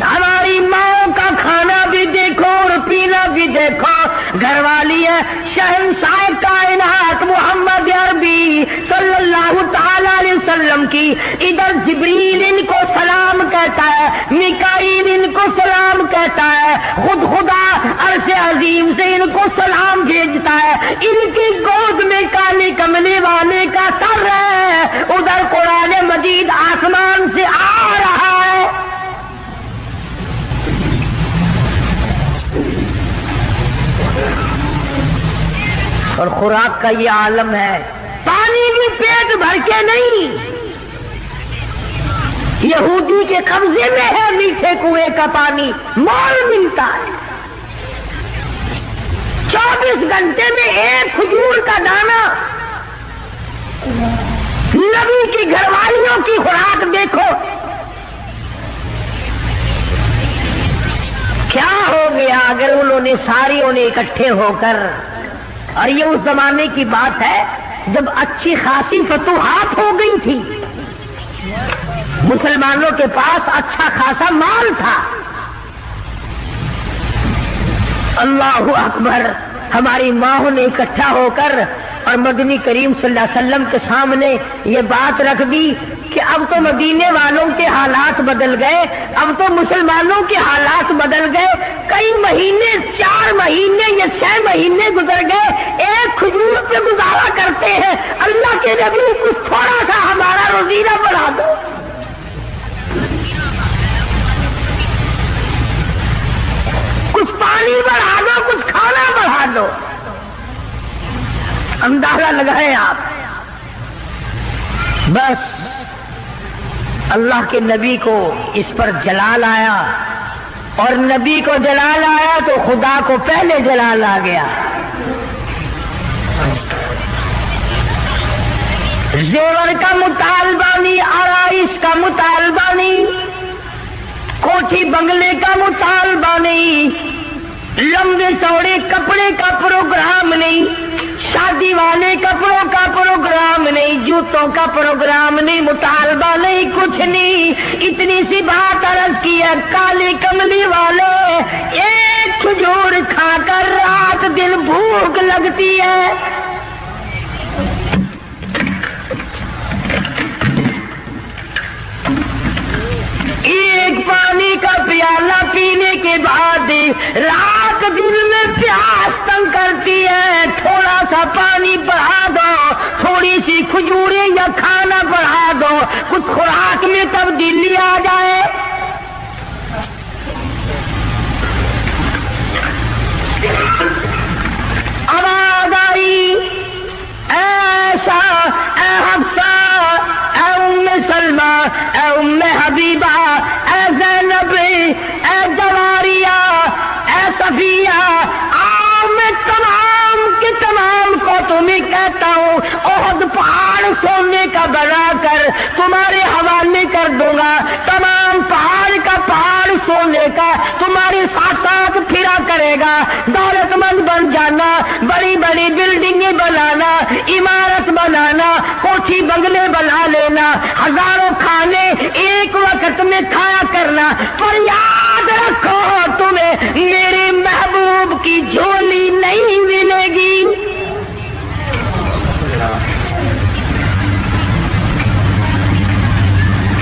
Speaker 1: ہماری ماں کا کھانا بھی دیکھو اور پینا بھی دیکھو، گھر والی ہے شہنشاہ کائنات محمد عربی صلی اللہ تعالی علیہ وسلم کی، ادھر جبریل ان کو سلام کہتا ہے، میکائیل ان کو سلام کہتا ہے، خود خدا عرش عظیم سے ان کو سلام بھیجتا ہے، ان کی گود میں کالی کملی والے کا سر ہے، ادھر قرآن مجید آسمان سے آ رہا ہے۔ اور خوراک کا یہ عالم ہے، پانی بھی پیٹ بھر کے نہیں، یہودی کے قبضے میں ہے میٹھے کنویں کا پانی، مول ملتا ہے۔ 24 گھنٹے میں ایک کھجور کا دانہ، نبی کی گھر والیوں کی خوراک دیکھو، کیا ہو گیا اگر انہوں نے ساریوں نے اکٹھے ہو کر، اور یہ اس زمانے کی بات ہے جب اچھی خاصی فتوحات ہو گئی تھی، مسلمانوں کے پاس اچھا خاصا مال تھا۔ اللہ اکبر، ہماری ماں نے اکٹھا ہو کر اور مدنی کریم صلی اللہ علیہ وسلم کے سامنے یہ بات رکھ دی کہ اب تو مدینے والوں کے حالات بدل گئے، اب تو مسلمانوں کے حالات بدل گئے، کئی مہینے 4 مہینے یا 6 مہینے گزر گئے، ایک کھجور پہ گزارا کرتے ہیں، اللہ کے نبی کچھ تھوڑا سا ہمارا روزینہ بڑھا دو۔ کچھ پانی بڑھا دو، کچھ کھانا بڑھا دو۔ اندازہ لگائیں آپ، بس اللہ کے نبی کو اس پر جلال آیا، اور نبی کو جلال آیا تو خدا کو پہلے جلال آ گیا۔ زیور کا مطالبہ نہیں، آرائش کا مطالبہ نہیں، کوٹھی بنگلے کا مطالبہ نہیں، لمبے چوڑے کپڑے کا پروگرام نہیں، شادی والے کپڑوں کا پروگرام نہیں، جوتوں کا پروگرام نہیں، مطالبہ نہیں، کچھ نہیں، اتنی سی بات عرض کی ہے، کالی کملی والے ایک کھجور کھا کر رات دن بھوک لگتی ہے، ایک پانی کا پیالہ پینے کے بعد رات دن میں پیاس تنگ کرتی ہے، تھوڑا سا پانی بڑھا دو، تھوڑی سی کھجوریں یا کھانا بڑھا دو، کچھ خوراک میں تبدیلی آ جائے۔ آواز آئی، ایسا اے حفصہ، اے ام سلمہ، اے ام حبیبہ، اے زینب، اے جواریہ، اے صفیہ، میں تمام کے تمام کو تمہیں کہتا ہوں، احد پہاڑ سونے کا بنا کر تمہارے حوالے کر دوں گا، تمام پہاڑ کا پہاڑ سونے کا تمہارے ساتھ ساتھ پھرا کرے گا، دولت مند بن جانا، بڑی بڑی بلڈنگیں بنانا، عمارت بنانا، کوٹھی بنگلے بنا لینا، ہزاروں کھانے ایک وقت میں کھایا کرنا، پر یاد رکھو تمہیں میرے محبوب کی جھولی نہیں ملے گی۔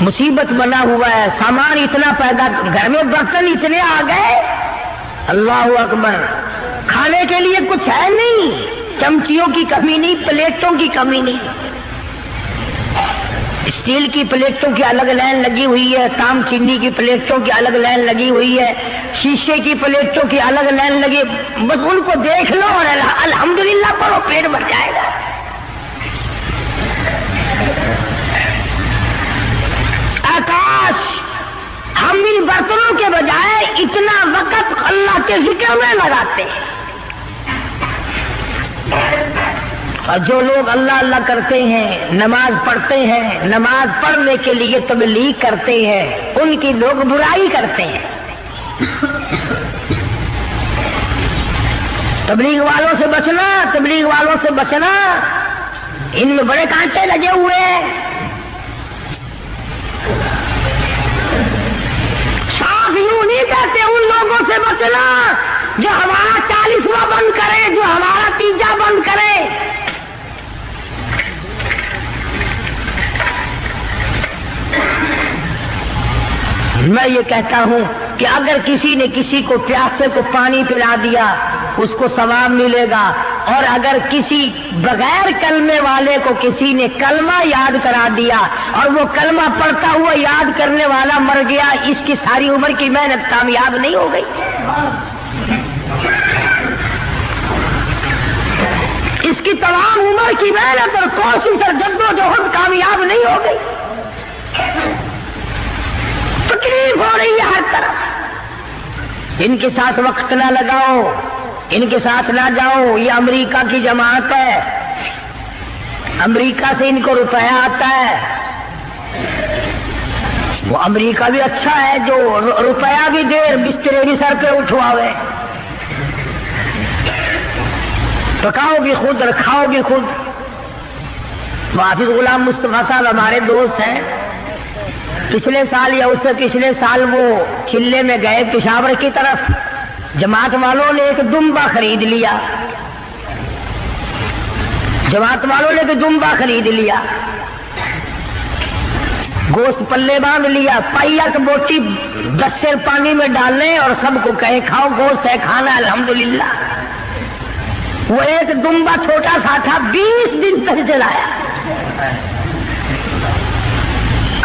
Speaker 1: مصیبت بنا ہوا ہے، سامان اتنا پیدا، گھر میں برتن اتنے آ گئے، اللہ اکبر، کھانے کے لیے کچھ ہے نہیں، چمچیوں کی کمی نہیں، پلیٹوں کی کمی نہیں، اسٹیل کی پلیٹوں کی الگ لائن لگی ہوئی ہے، تام چینی کی پلیٹوں کی الگ لائن لگی ہوئی ہے، شیشے کی پلیٹوں کی الگ لائن لگی، بس ان کو دیکھ لو اور الحمدللہ پڑھو، پیٹ بھر جائے گا۔ آکاش، ہم ان برتنوں کے بجائے اتنا وقت اللہ کے ذکر میں لگاتے ہیں، اور جو لوگ اللہ اللہ کرتے ہیں، نماز پڑھتے ہیں، نماز پڑھنے کے لیے تبلیغ کرتے ہیں، ان کی لوگ برائی کرتے ہیں۔ تبلیغ والوں سے بچنا، تبلیغ والوں سے بچنا، ان میں بڑے کانٹے لگے ہوئے ہیں۔ صاف یوں نہیں کہتے ان لوگوں سے بچنا جو ہمارا 40واں بند کرے، جو ہمارا 30 بند کرے۔ میں یہ کہتا ہوں کہ اگر کسی نے کسی کو پیاسے کو پانی پلا دیا اس کو ثواب ملے گا، اور اگر کسی بغیر کلمے والے کو کسی نے کلمہ یاد کرا دیا اور وہ کلمہ پڑھتا ہوا یاد کرنے والا مر گیا، اس کی ساری عمر کی محنت کامیاب نہیں ہو گئی؟ اس کی تمام عمر کی محنت اور کوشش اور جدوجہد کامیاب نہیں ہو گئی؟ تکلیف ہو رہی ہے ہر طرف۔ ان کے ساتھ وقت نہ لگاؤ، ان کے ساتھ نہ جاؤ، یہ امریکہ کی جماعت ہے، امریکہ سے ان کو روپیہ آتا ہے، وہ امریکہ بھی اچھا ہے جو روپیہ بھی دے، بسترے بھی سر پہ اٹھواوے، پکاؤ بھی خود اور کھاؤ بھی خود۔ حافظ غلام مصطفیٰ صاحب ہمارے دوست ہیں، پچھلے سال یا اس سے پچھلے سال وہ چلے میں گئے پشاور کی طرف، جماعت والوں نے ایک دمبا خرید لیا، جماعت والوں نے ایک دمبا خرید لیا، گوشت پلے باندھ لیا، پائیک بوٹی 10 سیر پانی میں ڈالنے اور سب کو کہے کھاؤ، گوشت ہے کھانا الحمدللہ۔ وہ ایک دمبا چھوٹا سا تھا، 20 دن تک چلایا۔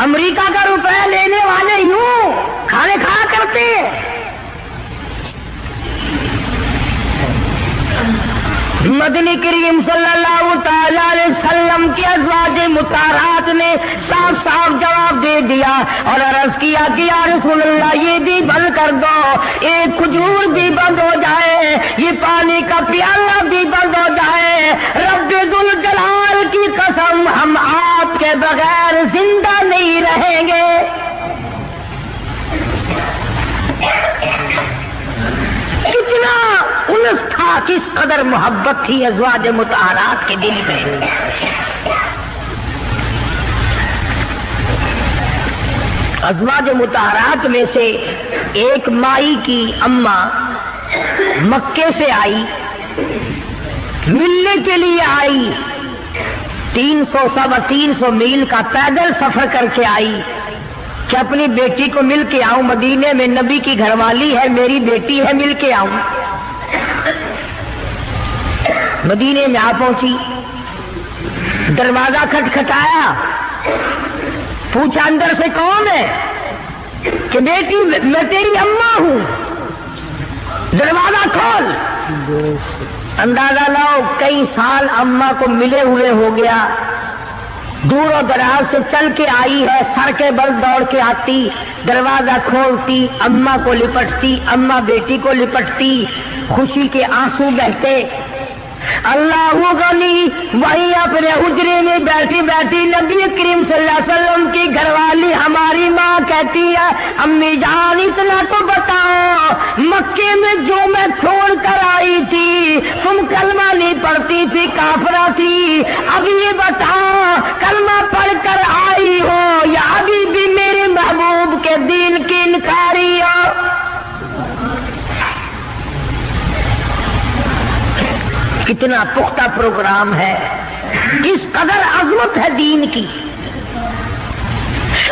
Speaker 1: امریکہ کا روپے لینے والے یوں کھانے کھایا کرتے۔ مدنی کریم صلی اللہ تعالی علیہ وسلم کی ازواج مطہرات نے صاف صاف جواب دے دیا اور عرض کیا کہ یا رسول اللہ یہ بھی بند کر دو، ایک کھجور بھی بند ہو جائے، یہ پانی کا پیالہ بھی بند ہو جائے، رب ذوالجلال کی قسم ہم آپ کے بغیر زندہ نہیں رہیں گے۔ کتنا انس تھا، کس قدر محبت تھی ازواج مطہرات کے دل میں۔ ازواج مطہرات میں سے ایک مائی کی اماں مکے سے آئی، ملنے کے لیے آئی، 300 میل کا پیدل سفر کر کے آئی کہ اپنی بیٹی کو مل کے آؤں، مدینے میں نبی کی گھر والی ہے، میری بیٹی ہے، مل کے آؤں۔ مدینے میں آ پہنچی، دروازہ کھٹکھٹایا، پوچھا اندر سے کون ہے؟ کہ بیٹی میں تیری اماں ہوں، دروازہ کھول۔ اندازہ لاؤ کئی سال اماں کو ملے ہوئے ہو گیا، دور و دراز سے چل کے آئی ہے، سر کے بل دوڑ کے آتی، دروازہ کھولتی، اماں کو لپٹتی، اماں بیٹی کو لپٹتی، خوشی کے آنسو بہتے۔ اللہ غنی وہی اپنے حجرے میں بیٹھی بیٹھی نبی کریم صلی اللہ علیہ وسلم کی گھر والی ہماری ماں کہتی ہے امی جان اتنا تو بتاؤ، مکے میں جو میں چھوڑ کر آئی تھی تم کلمہ نہیں پڑھتی تھی، کافرہ تھی، اب یہ بتاؤ کلمہ پڑھ کر آئی ہو یا ابھی بھی میرے محبوب کے دین کی انکاری ہو؟ کتنا پختہ پروگرام ہے، کس قدر عظمت ہے دین کی۔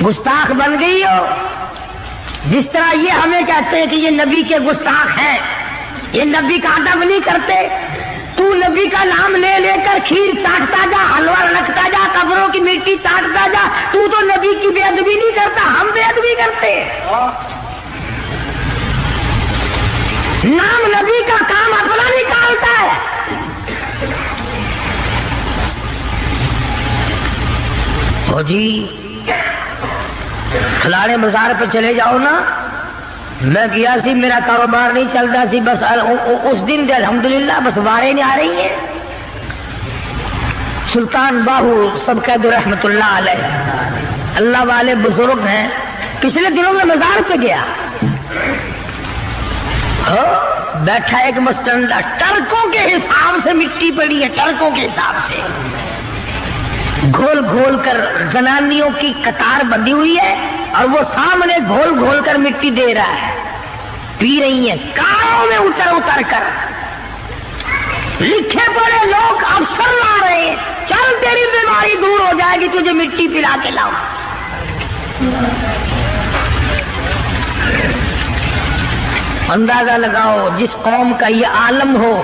Speaker 1: گستاخ بن گئی ہو. جس طرح یہ ہمیں کہتے ہیں کہ یہ نبی کے گستاخ ہیں، یہ نبی کا ادب نہیں کرتے. تو نبی کا نام لے لے کر کھیر چاٹتا جا، حلوہ رکھتا جا، قبروں کی مٹی چاٹتا جا. تو نبی کی بے ادبی نہیں کرتا، ہم بے ادبی کرتے. نام نبی کا کام اپنا نکالتا ہے. ہو جی فلانے بازار پہ چلے جاؤ نا، میں گیا سی، میرا کاروبار نہیں چلتا سی، بس اس دن سے الحمدللہ بس بارے نہیں آ رہی ہے. سلطان باہو سب قید رحمت اللہ علیہ، اللہ والے بزرگ ہیں. پچھلے دنوں میں مزار پہ گیا، بیٹھا ایک مستندا، ٹرکوں کے حساب سے مٹی پڑی ہے، ٹرکوں کے حساب سے گھول گھول کر زنانیوں کی قطار بندھی ہوئی ہے، اور وہ سامنے گھول گھول کر مٹی دے رہا ہے، پی رہی ہیں کاروں میں اتر اتر کر. لکھے پڑے لوگ افسر لا رہے ہیں، چل تیری بیماری دور ہو جائے گی، تجھے مٹی پلا کے لاؤ. اندازہ لگاؤ جس قوم کا یہ عالم ہو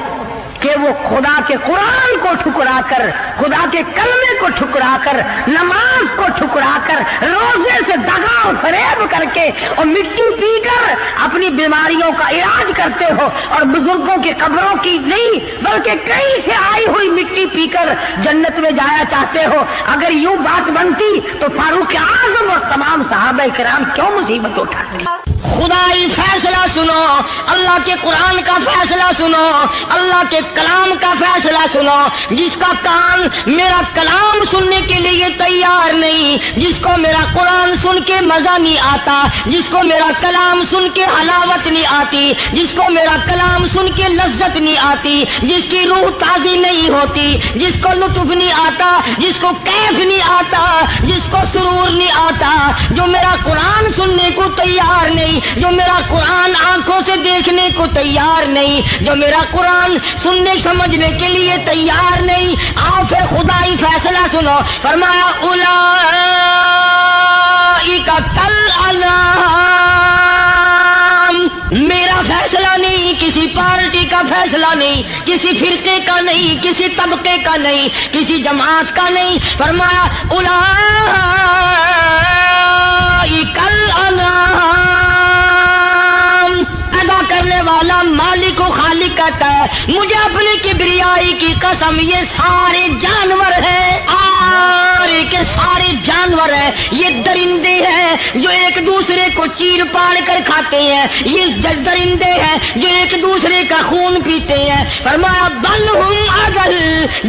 Speaker 1: کہ وہ خدا کے قرآن کو ٹھکرا کر، خدا کے کلمے کو ٹھکرا کر، نماز کو ٹھکرا کر، روزے سے دغا و فریب کر کے اور مٹی پی کر اپنی بیماریوں کا علاج کرتے ہو، اور بزرگوں کی قبروں کی نہیں بلکہ کہیں سے آئی ہوئی مٹی پی کر جنت میں جایا چاہتے ہو. اگر یوں بات بنتی تو فاروق اعظم اور تمام صحابہ کرام کیوں مصیبت اٹھاتے؟ خدائی فیصلہ سنو، اللہ کے قرآن کا فیصلہ سنو، اللہ کے کلام کا فیصلہ سنو. جس کا کان میرا کلام سننے کے لیے تیار نہیں، جس کو میرا قرآن سن کے مزہ نہیں آتا، جس کو میرا کلام سن کے حلاوت نہیں آتی، جس کو میرا کلام سن کے لذت نہیں آتی، جس کی روح تازی نہیں ہوتی، جس کو لطف نہیں آتا، جس کو کیف نہیں آتا، جس کو سرور نہیں آتا، جو میرا قرآن سننے کو تیار نہیں، جو میرا قرآن آنکھوں سے دیکھنے کو تیار نہیں، جو میرا قرآن سننے سمجھنے کے لیے تیار نہیں، آؤ پھر خدائی فیصلہ سنو. فرمایا اولئک کالانعام. میرا فیصلہ نہیں، کسی پارٹی کا فیصلہ نہیں، کسی فرقے کا نہیں، کسی طبقے کا نہیں، کسی جماعت کا نہیں. فرمایا اولئک کالانعام. کرنے والا مالک و خالق کہتا ہے مجھے اپنی کبریائی کی قسم یہ سارے جانور ہیں، سارے کے سارے جانور ہیں. یہ درندے ہیں جو ایک دوسرے کو چیر پاڑ کر کھاتے ہیں، یہ درندے ہیں جو ایک دوسرے کا خون پیتے ہیں. فرمایا بل ہم اضل،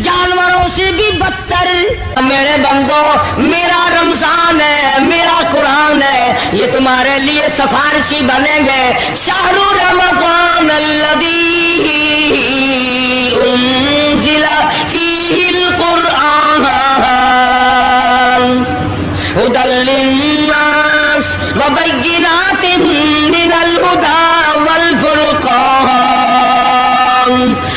Speaker 1: جانوروں سے بھی بدتر. میرے بندو میرا رمضان ہے، میرا قرآن ہے، یہ تمہارے لیے سفارشی بنیں گے. شہر رمضان الذی انزل فیہ القرآن ھدی للناس وبینات من الھدی والفرقان.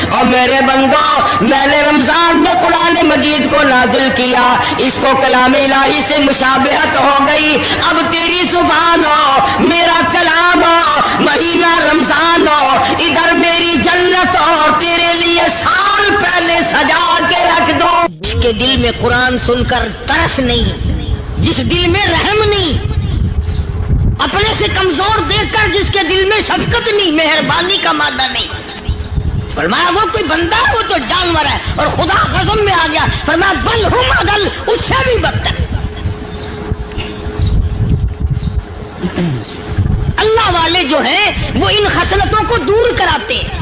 Speaker 1: اور میرے بندو میں نے رمضان میں قرآن مجید کو نازل کیا، اس کو کلام الہی سے مشابہت ہو گئی. اب تیری زبان ہو، میرا کلام ہو، مہینہ رمضان ہو، ادھر میری جنت اور تیرے لیے سال پہلے سجا کے رکھ دو. جس کے دل میں قرآن سن کر ترس نہیں، جس دل میں رحم نہیں، اپنے سے کمزور دیکھ کر جس کے دل میں شفقت نہیں، مہربانی کا مادہ نہیں. فرمایا وہ کوئی بندہ وہ تو جانور ہے. اور خدا قسم میں آ گیا، فرمایا بل ہم اضل، اس سے بھی بدتر. اللہ والے جو ہیں وہ ان خصلتوں کو دور کراتے ہیں،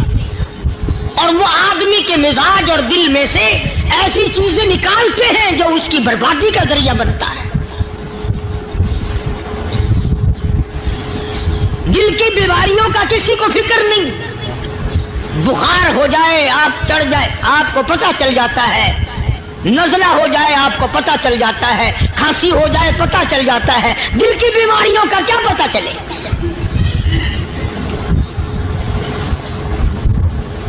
Speaker 1: اور وہ آدمی کے مزاج اور دل میں سے ایسی چیزیں نکالتے ہیں جو اس کی بربادی کا ذریعہ بنتا ہے. دل کی بیماریوں کا کسی کو فکر نہیں. بخار ہو جائے، آپ چڑھ جائے، آپ کو پتہ چل جاتا ہے. نزلہ ہو جائے آپ کو پتہ چل جاتا ہے، کھانسی ہو جائے پتہ چل جاتا ہے. دل کی بیماریوں کا کیا پتہ چلے؟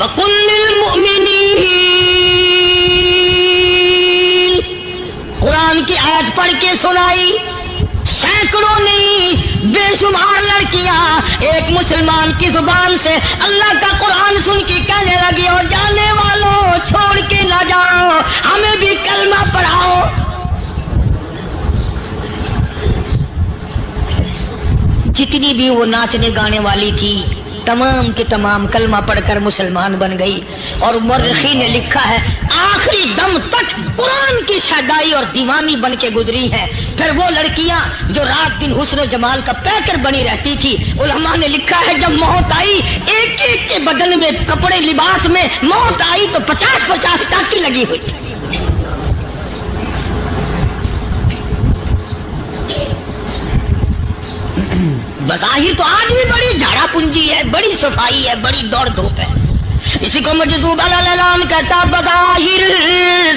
Speaker 1: وَقُلْ لِلْمُؤْمِنِينَ، قرآن کی آیت پڑھ کے سنائی، سینکڑوں نہیں بے شمار لڑکیاں ایک مسلمان کی زبان سے اللہ کا قرآن سن کے کہنے لگی، اور جانے والوں چھوڑ کے نہ جاؤ، ہمیں بھی کلمہ پڑھاؤ۔ جتنی بھی وہ ناچنے گانے والی تھی تمام کی تمام کلمہ پڑھ کر مسلمان بن گئی، اور مورخین نے لکھا ہے آخری دم تک قرآن کی شیدائی اور دیوانی بن کے گزری ہے۔ پھر وہ لڑکیاں جو رات دن حسن و جمال کا پیکر بنی رہتی تھی، علماء نے لکھا ہے جب موت آئی ایک ایک کے بدن میں کپڑے لباس میں موت آئی تو 50-50 ٹاکی لگی ہوئی تھی۔ بظاہر تو آج بھی بڑی جھاڑا پنجی ہے، بڑی صفائی ہے، بڑی دوڑ دھوپ ہے۔ اسی کو مجذوب الالام کہتا، بظاہر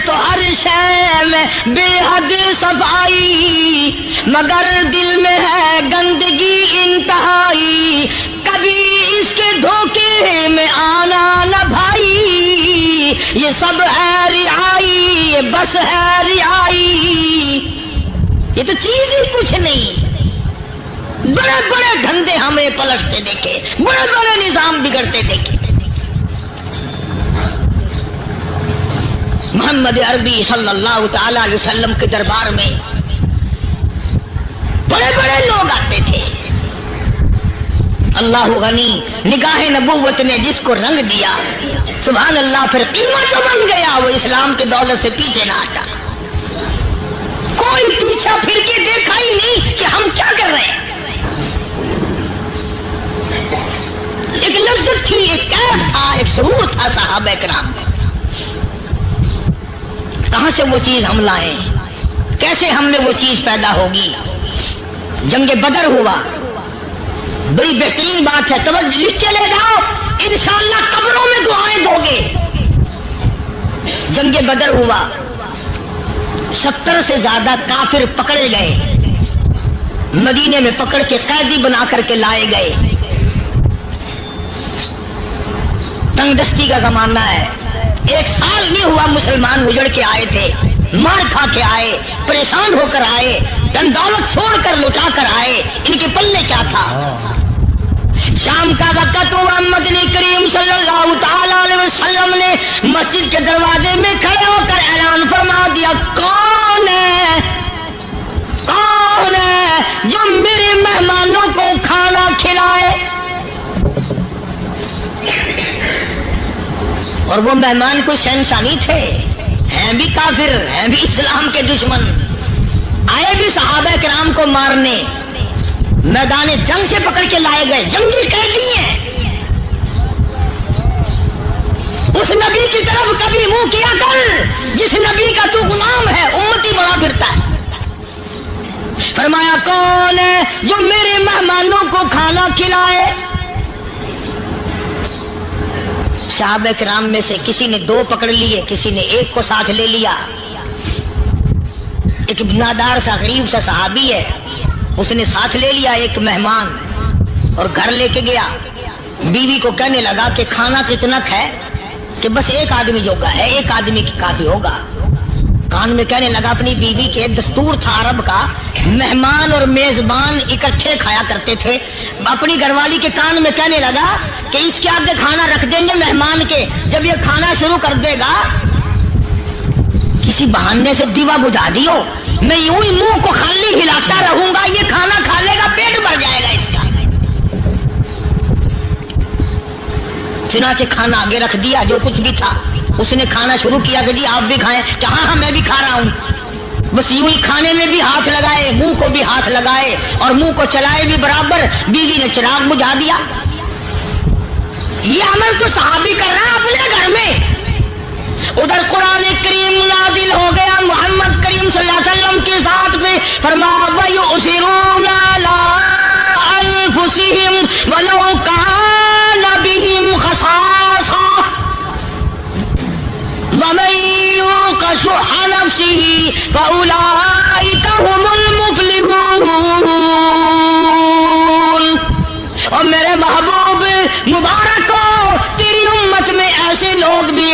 Speaker 1: تو ہر شے میں بے حد صفائی، مگر دل میں ہے گندگی انتہائی، کبھی اس کے دھوکے میں آنا نہ بھائی، یہ سب ہے رعائی، یہ بس ہے رعائی، یہ تو چیز ہی کچھ نہیں۔ بڑے بڑے دھندے ہمیں پلٹتے دیکھے، بڑے بڑے نظام بگڑتے دیکھے۔ محمد عربی صلی اللہ تعالی علیہ وسلم کے دربار میں بڑے بڑے لوگ آتے تھے۔ اللہ غنی، نگاہ نبوت نے جس کو رنگ دیا سبحان اللہ، پھر قیمت تو بن گیا، وہ اسلام کی دولت سے پیچھے نہ ہٹا۔ کوئی پیچھا پھر کے دیکھا ہی نہیں کہ ہم کیا کر رہے ہیں۔ ایک لذت تھی، ایک کیف تھا، ایک سرور تھا صحابہ کرام۔ کہاں سے وہ چیز ہم لائیں؟ کیسے ہم میں وہ چیز پیدا ہوگی؟ جنگ بدر ہوا، بڑی بہترین بات ہے، توجہ لکھ کے لے جاؤ، انشاءاللہ قبروں میں دعائیں دو گے۔ جنگ بدر ہوا، 70 سے زیادہ کافر پکڑے گئے، مدینے میں پکڑ کے قیدی بنا کر کے لائے گئے۔ تنگ دستی کا زمانہ ہے، 1 سال نہیں ہوا مسلمان اجڑ کے آئے تھے، مار کھا کے آئے، پریشان ہو کر آئے، دن دولت چھوڑ کر لٹا کر آئے، ان کے پلے کیا تھا؟ شام کا وقت ہوا، مدنی کریم صلی اللہ تعالی علیہ وسلم نے مسجد کے دروازے میں کھڑے ہو کر اعلان فرما دیا، کون ہے جو میرے مہمانوں کو کھانا کھلائے؟ اور وہ مہمان کو شہنشانی تھے، ہیں بھی کافر، ہیں بھی اسلام کے دشمن، آئے بھی صحابہ کرام کو مارنے، میدان جنگ سے پکڑ کے لائے گئے، جنگی قیدی ہیں۔ اس نبی کی طرف کبھی منہ کیا کر جس نبی کا تو غلام ہے، امتی بڑا پھرتا ہے۔ فرمایا کون ہے جو میرے مہمانوں کو کھانا کھلائے؟ صحابہ کرام میں سے کسی نے 2 پکڑ لیے، کسی نے 1 کو ساتھ لے لیا۔ ایک بنادار سا غریب سا صحابی ہے، اس نے ساتھ لے لیا ایک مہمان اور گھر لے کے گیا۔ بیوی کو کہنے لگا کہ کھانا کتنا ہے؟ کہ بس 1 آدمی جوگا ہے، 1 آدمی کی کافی ہوگا۔ کان میں کہنے لگا اپنی بیوی کے، دستور تھا عرب کا، مہمان اور میزبان اکٹھے کھایا کرتے تھے۔ اپنی گھر والی کے کان میں کہنے لگا کہ اس کے آگے کھانا رکھ دیں گے مہمان کے، جب یہ کھانا شروع کر دے گا کسی بہانے سے دیوا بجھا دیو، میں یوں ہی منہ کو خالی ہلاتا رہوں گا، یہ کھانا کھا لے گا، پیٹ بھر جائے گا اس کا۔ چنانچہ کھانا آگے رکھ دیا، جو کچھ بھی تھا اس نے کھانا شروع کیا کہ جی آپ بھی کھائیں، کہ ہاں میں بھی کھا رہا ہوں۔ بس یوں ہی کھانے میں بھی ہاتھ لگائے، منہ کو بھی ہاتھ لگائے اور منہ کو چلائے بھی برابر۔ بیوی نے چراغ بجھا دیا۔ یہ عمل تو صحابی کر رہا اپنے گھر میں، ادھر قرآن کریم نازل ہو گیا محمد کریم صلی اللہ علیہ وسلم کے ذات پہ، فرمایا وَيُؤْثِرُونَ عَلَىٰ أَنفُسِهِمْ وَلَوْ كَانَ بِهِمْ خَصَاصَةٌ وَمَن يُوقَ شُحَّ نَفْسِهِ فَأُولَٰئِكَ هُمُ الْمُفْلِحُونَ۔ اور میرے محبوب مبارک ہو، تیری امت میں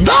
Speaker 1: 2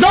Speaker 1: 2